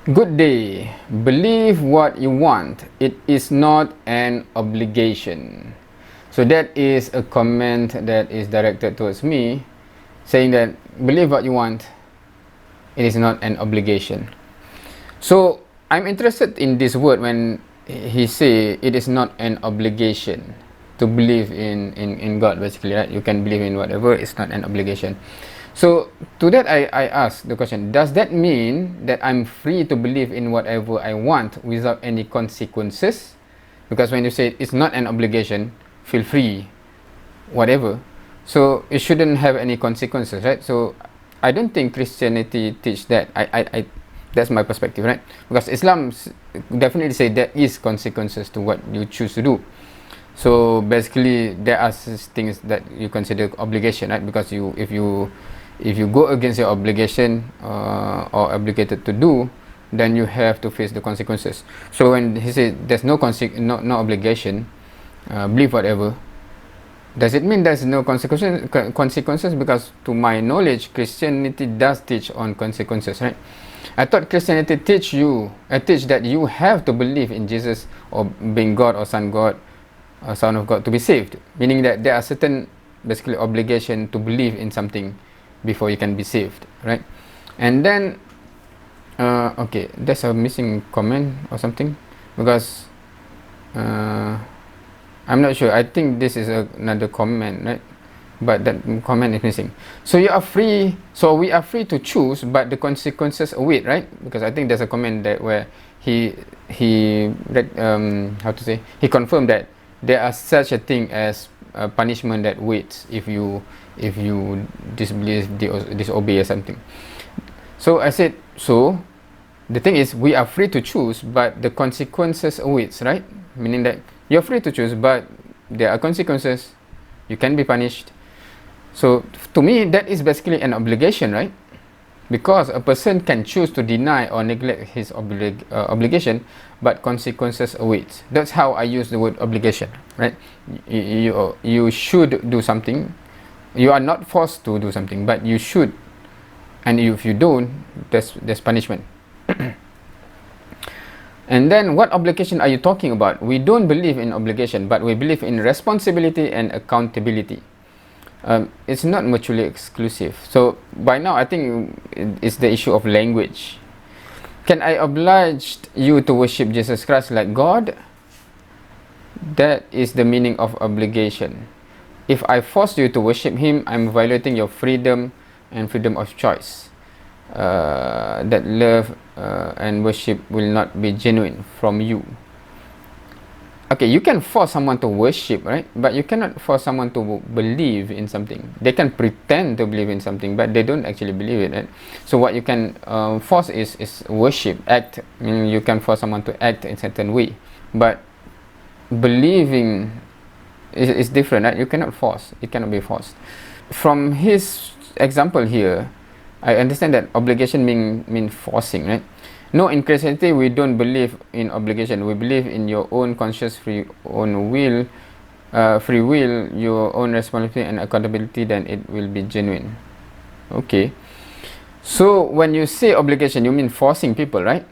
Good day. Believe what you want. It is not an obligation. So that is a comment that is directed towards me, saying that believe what you want. It is not an obligation. So I'm interested in this word when he say it is not an obligation to believe in God, basically, right? You can believe in whatever, it's not an obligation. So to that I ask the question, does that mean that I'm free to believe in whatever I want without any consequences? Because when you say it's not an obligation, feel free, whatever. So it shouldn't have any consequences, right? So I don't think Christianity teach that. I that's my perspective, right? Because Islam definitely say there is consequences to what you choose to do. So basically there are things that you consider obligation, right? Because if you go against your obligation or obligated to do, then you have to face the consequences. So when he said there's no obligation, believe whatever, does it mean there's no consequences? Because to my knowledge, Christianity does teach on consequences, right? I thought Christianity teach that you have to believe in Jesus or being God or Son of God to be saved, meaning that there are certain basically obligation to believe in something before you can be saved, right? And then okay, there's a missing comment or something, because I'm not sure. I think this is another comment, right? But that comment is missing. So we are free to choose, but the consequences await, right? Because I think there's a comment that where he confirmed that there are such a thing as punishment that waits if you disbelieve, disobey or something. So I said, so the thing is, we are free to choose, but the consequences awaits, right? Meaning that you're free to choose, but there are consequences. You can be punished. So to me, that is basically an obligation, right? Because a person can choose to deny or neglect his obligation, but consequences awaits. That's how I use the word obligation, right? You should do something. You are not forced to do something, but you should. And if you don't, there's punishment. And then what obligation are you talking about? We don't believe in obligation, but we believe in responsibility and accountability. It's not mutually exclusive. So by now I think it's the issue of language. Can I oblige you to worship Jesus Christ like God? That is the meaning of obligation. If I force you to worship him, I'm violating your freedom and freedom of choice. That love and worship will not be genuine from you. Okay, you can force someone to worship, right? But you cannot force someone to believe in something. They can pretend to believe in something, but they don't actually believe it, right? So what you can force is worship, act. I mean, you can force someone to act in a certain way. But believing is different, right? You cannot force. It cannot be forced. From his example here, I understand that obligation mean forcing, right? No, in Christianity we don't believe in obligation. We believe in your own conscious free will, your own responsibility and accountability. Then it will be genuine. Okay. So when you say obligation, you mean forcing people, right?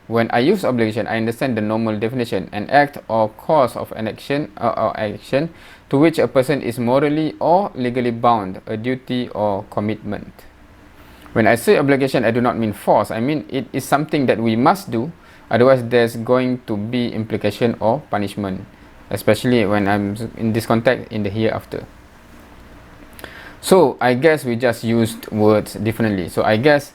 When I use obligation, I understand the normal definition: an act or cause of an action or action to which a person is morally or legally bound, a duty or commitment. When I say obligation, I do not mean force. I mean it is something that we must do. Otherwise, there's going to be implication or punishment, especially when I'm in this context in the hereafter. So I guess we just used words differently. So I guess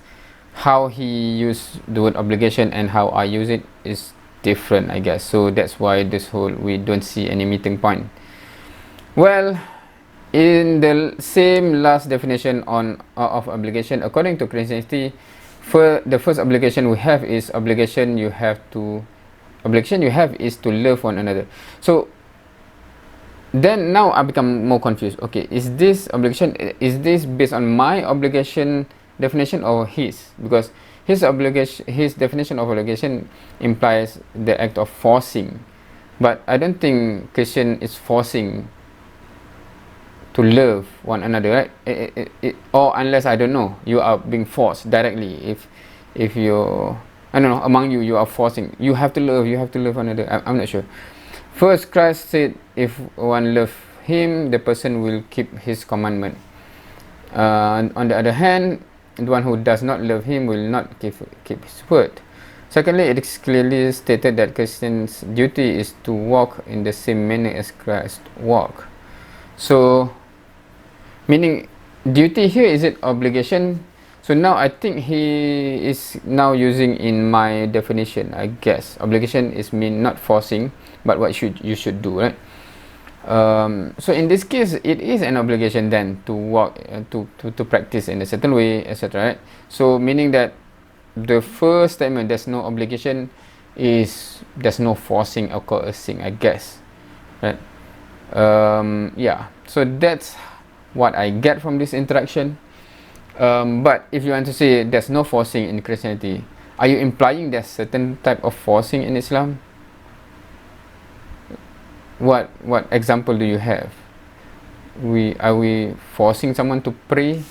how he used the word obligation and how I use it is different, I guess. So that's why we don't see any meeting point. Well, in the same last definition of obligation, according to Christianity, the first obligation we have is obligation you have is to love one another. So then now I become more confused. Okay, is this based on my obligation definition or his? Because his definition of obligation implies the act of forcing, but I don't think Christian is forcing to love one another, right? Or unless, I don't know, you are being forced directly. If you I don't know, among you, you are forcing. You have to love another. I'm not sure. First, Christ said, if one love him, the person will keep his commandment. On the other hand, the one who does not love him will not keep his word. Secondly, it is clearly stated that Christians' duty is to walk in the same manner as Christ walked. So, meaning duty here, is it obligation? So now I think he is now using in my definition, I guess. Obligation is mean not forcing, but what you should do, right? So in this case, it is an obligation then to walk, to practice in a certain way, etc. Right? So meaning that the first statement, there's no obligation, is there's no forcing or coercing, I guess, right? Yeah. So that's what I get from this interaction. But if you want to say there's no forcing in Christianity, are you implying there's certain type of forcing in Islam? What example do you have? Are we forcing someone to pray?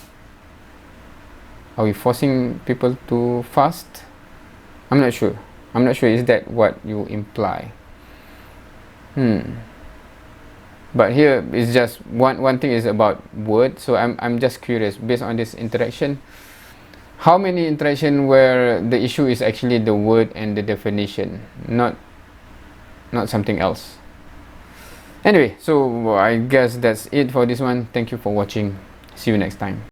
Are we forcing people to fast? I'm not sure. Is that what you imply? But here is just one thing is about word. So I'm just curious, based on this interaction, how many interaction where the issue is actually the word and the definition, not something else. Anyway, so I guess that's it for this one. Thank you for watching. See you next time.